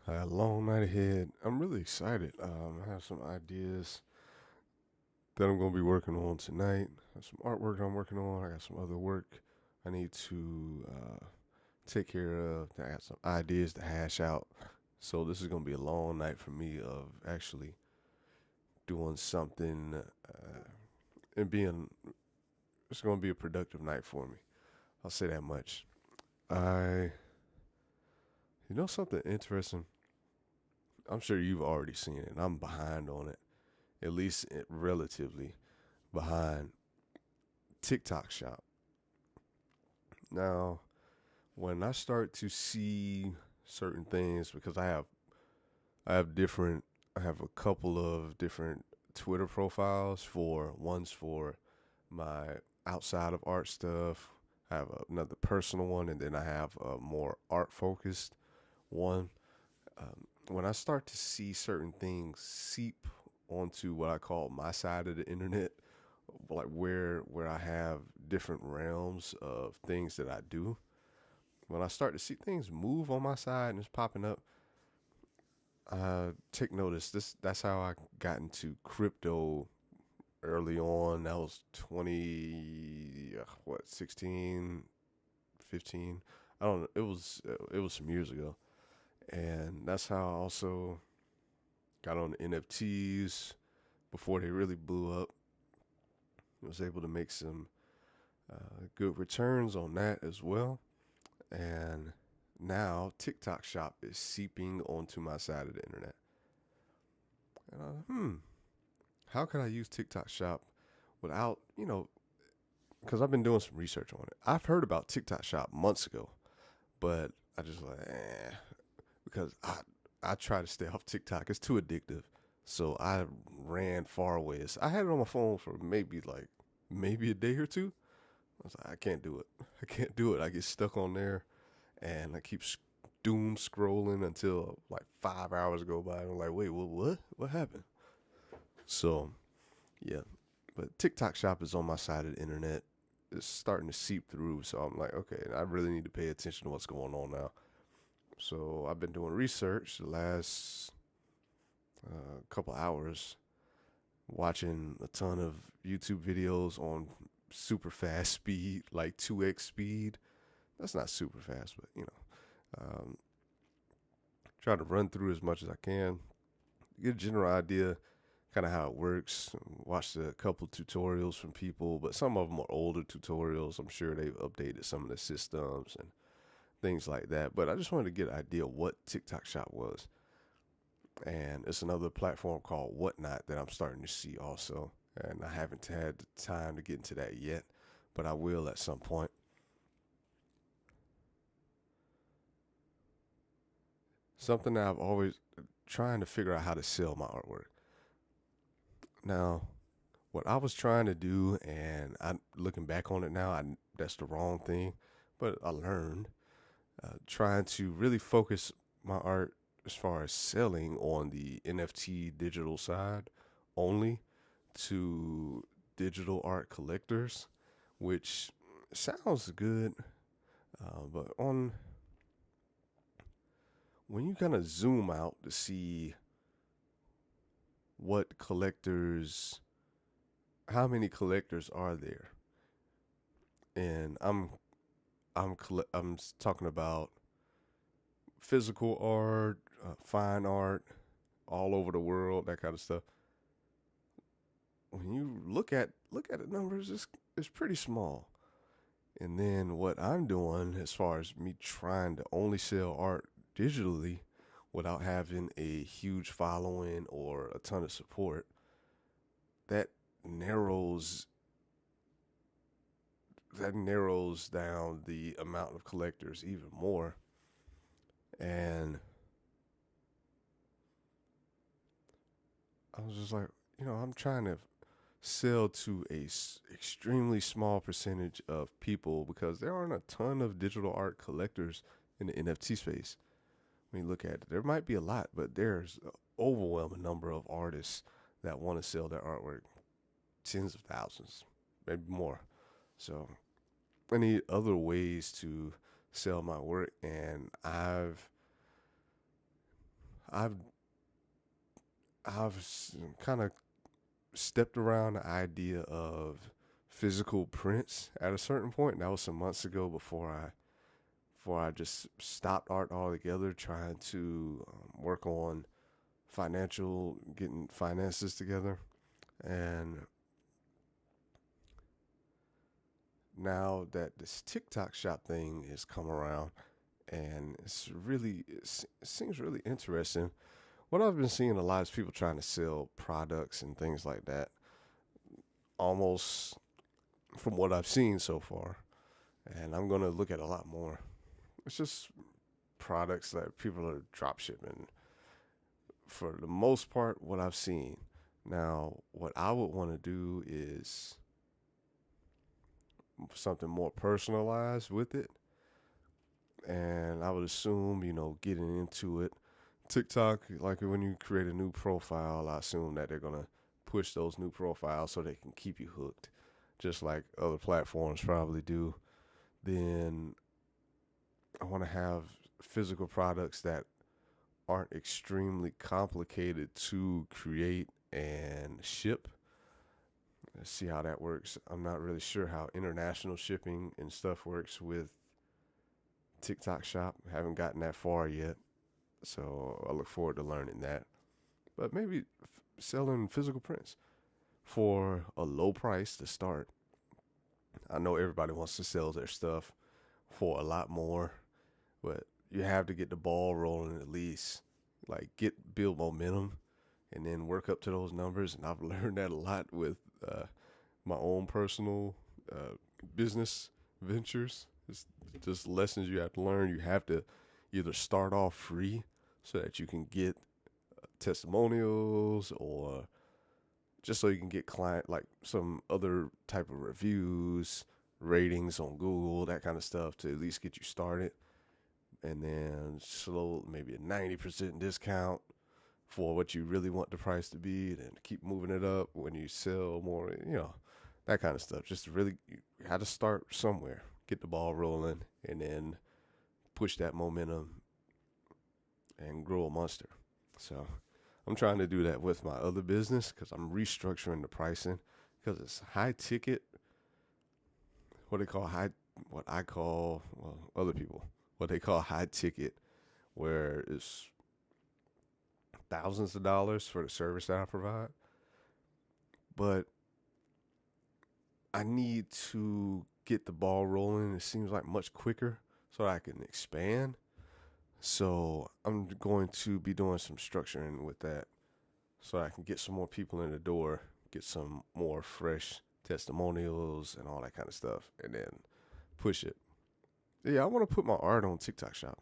I got a long night ahead. I'm really excited. I have some ideas that I'm going to be working on tonight. I have some artwork I'm working on. I got some other work I need to take care of. I got some ideas to hash out. So this is going to be a long night for me of actually doing something and being. It's going to be a productive night for me. I'll say that much. I, something interesting. I'm sure you've already seen it. I'm behind on it, at least relatively behind TikTok Shop. Now, when I start to see certain things, because I have different, I have a couple of different Twitter profiles for one's for my outside of art stuff. I have another personal one, and then I have a more art focused one. When I start to see certain things seep onto what I call my side of the internet, like where I have different realms of things that I do. When I start to see things move on my side and it's popping up, take notice. That's how I got into crypto early on. That was 16, 15. I don't know. It was some years ago, and that's how I also got on the NFTs before they really blew up. I was able to make some good returns on that as well. And now TikTok Shop is seeping onto my side of the internet. And how could I use TikTok Shop without, because I've been doing some research on it. I've heard about TikTok Shop months ago, but I just because I try to stay off TikTok. It's too addictive. So I ran far away. I had it on my phone for maybe a day or two. I was like, I can't do it. I can't do it. I get stuck on there, and I keep doom scrolling until like 5 hours go by. And I'm like, wait, what? What happened? So yeah, but TikTok Shop is on my side of the internet. It's starting to seep through. So I'm like, okay, I really need to pay attention to what's going on now. So I've been doing research the last couple hours, watching a ton of YouTube videos on super fast speed, like 2x speed. That's not super fast, but try to run through as much as I can, get a general idea, kind of how it works. Watched a couple tutorials from people, but some of them are older tutorials. I'm sure they've updated some of the systems and things like that. But I just wanted to get an idea of what TikTok Shop was. And it's another platform called Whatnot that I'm starting to see also. And I haven't had the time to get into that yet, but I will at some point. Something that I've always trying to figure out how to sell my artwork. Now, what I was trying to do, and I looking back on it now, that's the wrong thing, but I learned trying to really focus my art as far as selling on the NFT digital side only to digital art collectors, which sounds good, but on when you kind of zoom out to see what collectors, how many collectors are there, and I'm talking about physical art, fine art, all over the world, that kind of stuff. When you look at the numbers, it's pretty small. And then what I'm doing, as far as me trying to only sell art digitally without having a huge following or a ton of support, that narrows narrows down the amount of collectors even more. And I was just like, I'm trying to sell to a extremely small percentage of people because there aren't a ton of digital art collectors in the NFT space. When you look at it, there might be a lot, but there's an overwhelming number of artists that want to sell their artwork, tens of thousands, maybe more. So I need other ways to sell my work, and I've I've kind of stepped around the idea of physical prints at a certain point. That was some months ago before I just stopped art altogether, trying to work on getting finances together. And now that this TikTok shop thing has come around, and it seems really interesting. What I've been seeing a lot is people trying to sell products and things like that, almost from what I've seen so far. And I'm going to look at a lot more. It's just products that people are drop shipping for the most part, what I've seen. Now, what I would want to do is something more personalized with it. And I would assume, getting into it, TikTok, like when you create a new profile, I assume that they're going to push those new profiles so they can keep you hooked, just like other platforms probably do. Then I want to have physical products that aren't extremely complicated to create and ship. Let's see how that works. I'm not really sure how international shipping and stuff works with TikTok shop. Haven't gotten that far yet. So I look forward to learning that. But maybe selling physical prints for a low price to start. I know everybody wants to sell their stuff for a lot more, but you have to get the ball rolling at least. Like build momentum and then work up to those numbers. And I've learned that a lot with my own personal business ventures. It's just lessons you have to learn. You have to either start off free so that you can get testimonials, or just so you can get like some other type of reviews, ratings on Google, that kind of stuff, to at least get you started. And then maybe a 90% discount for what you really want the price to be, then keep moving it up when you sell more, that kind of stuff. Just really, you have to start somewhere, get the ball rolling, and then push that momentum and grow a monster. So I'm trying to do that with my other business, because I'm restructuring the pricing, because it's high ticket, what I call, other people, what they call high ticket, where it's thousands of dollars for the service that I provide. But I need to get the ball rolling. It seems like much quicker so I can expand. So I'm going to be doing some structuring with that so I can get some more people in the door, get some more fresh testimonials and all that kind of stuff, and then push it. Yeah, I want to put my art on TikTok shop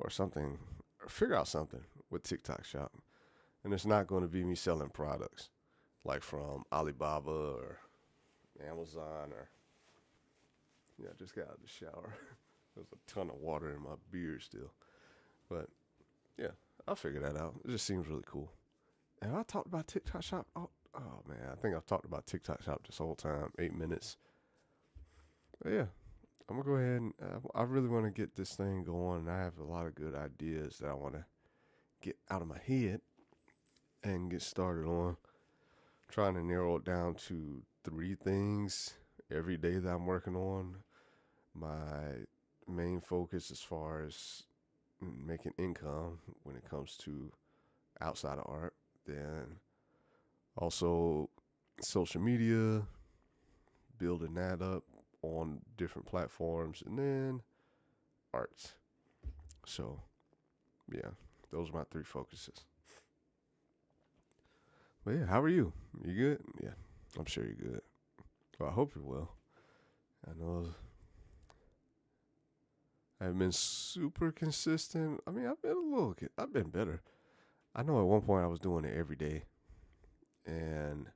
or something, or figure out something with TikTok shop. And it's not going to be me selling products like from Alibaba or Amazon or, I just got out of the shower. There's a ton of water in my beard still. But yeah, I'll figure that out. It just seems really cool. Have I talked about TikTok shop? Oh man, I think I've talked about TikTok shop this whole time, 8 minutes. But yeah, I'm going to go ahead and I really want to get this thing going. And I have a lot of good ideas that I want to get out of my head and get started on. Trying to narrow it down to 3 things every day that I'm working on. My main focus as far as making income when it comes to outside of art. Then also social media, building that up on different platforms, and then arts. So yeah, those are my 3 focuses. But yeah, how are you? You good? Yeah, I'm sure you're good. Well, I hope you're well. I know I haven't been super consistent. I mean, I've been better. I know at one point I was doing it every day, and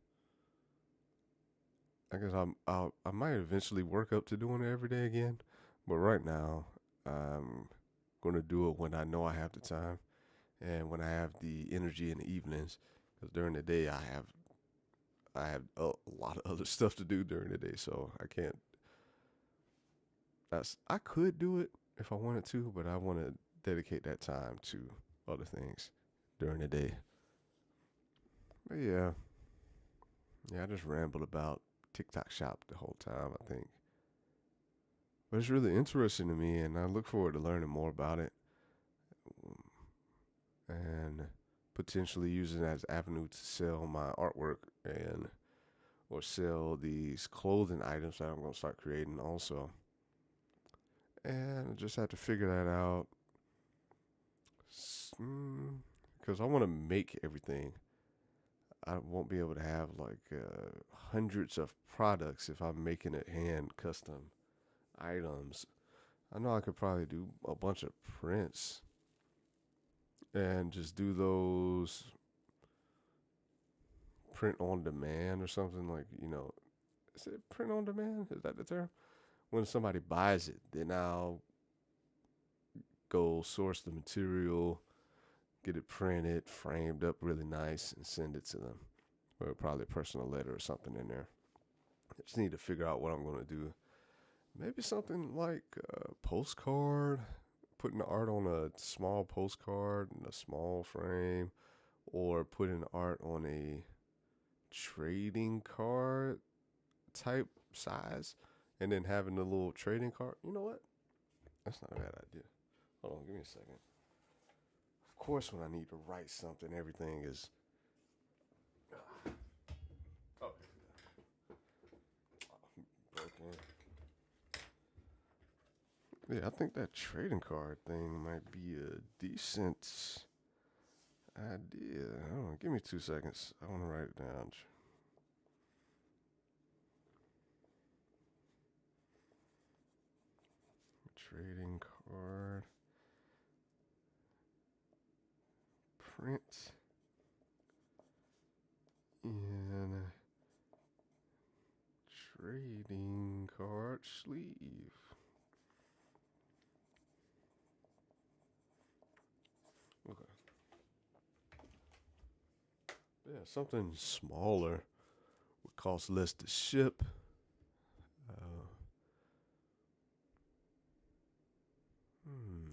I guess I might eventually work up to doing it every day again. But right now, I'm going to do it when I know I have the time and when I have the energy in the evenings. Because during the day, I have a lot of other stuff to do during the day, so I can't. I could do it if I wanted to, but I want to dedicate that time to other things during the day. But yeah, I just rambled about TikTok Shop the whole time, I think. But it's really interesting to me, and I look forward to learning more about it and potentially using it as an avenue to sell my artwork and or sell these clothing items that I'm going to start creating also. And I just have to figure that out because I want to make everything. I won't be able to have like hundreds of products if I'm making it hand custom items. I know I could probably do a bunch of prints and just do those print on demand or something like, is it print on demand? Is that the term? When somebody buys it, then I'll go source the material, get it printed, framed up really nice, and send it to them. Or probably a personal letter or something in there. I just need to figure out what I'm going to do. Maybe something like a postcard, putting the art on a small postcard in a small frame, or putting art on a trading card type size, and then having the little trading card. You know what? That's not a bad idea. Hold on, give me a second. Of course, when I need to write something, everything is. Oh, broken. Yeah, I think that trading card thing might be a decent idea. Hold on, give me 2 seconds. I want to write it down. Trading card. Print in trading card sleeve. Okay. Yeah, something smaller would cost less to ship.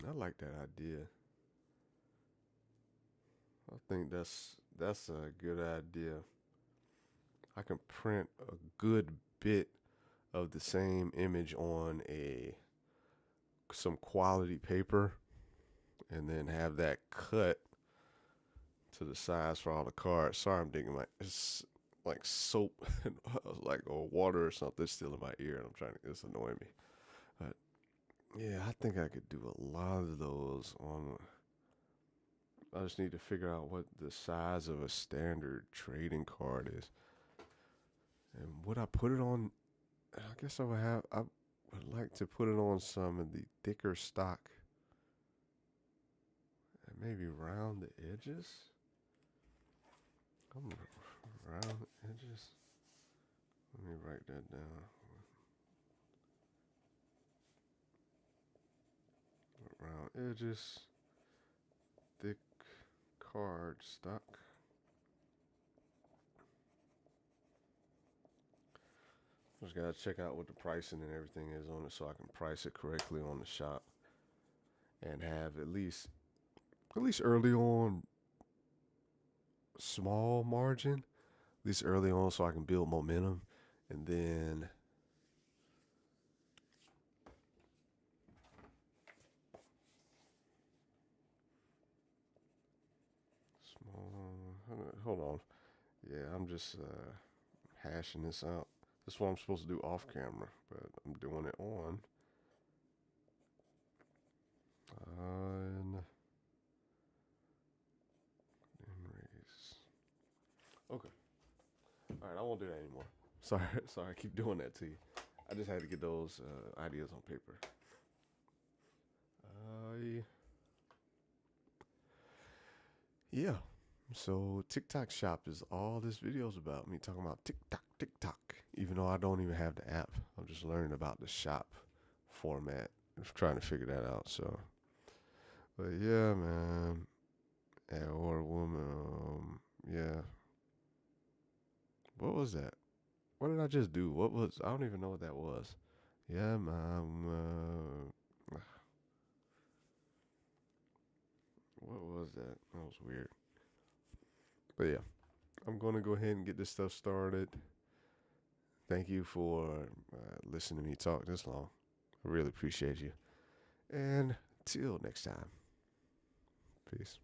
I like that idea. I think that's a good idea. I can print a good bit of the same image on some quality paper, and then have that cut to the size for all the cards. Sorry, I'm thinking it's like soap, like or water or something still in my ear, and it's annoying me. But yeah, I think I could do a lot of those on. I just need to figure out what the size of a standard trading card is. And would I put it on? I guess I would like to put it on some of the thicker stock and maybe round the edges. Round the edges. Let me write that down. Round edges, thick card stock. Just gotta check out what the pricing and everything is on it so I can price it correctly on the shop and have at least early on small margin, at least early on so I can build momentum, and then small. Hold on. Yeah, I'm just hashing this out. This is what I'm supposed to do off camera, but I'm doing it on. Okay. All right, I won't do that anymore. Sorry, I keep doing that to you. I just had to get those ideas on paper. Yeah. So TikTok Shop is all this video is about. Me talking about TikTok. Even though I don't even have the app, I'm just learning about the shop format. I'm trying to figure that out. So, but yeah, man. Or a woman. Yeah. What was that? What did I just do? I don't even know what that was. Yeah, man. What was was that? That was weird. But yeah, I'm going to go ahead and get this stuff started. Thank you for listening to me talk this long. I really appreciate you. And till next time, peace.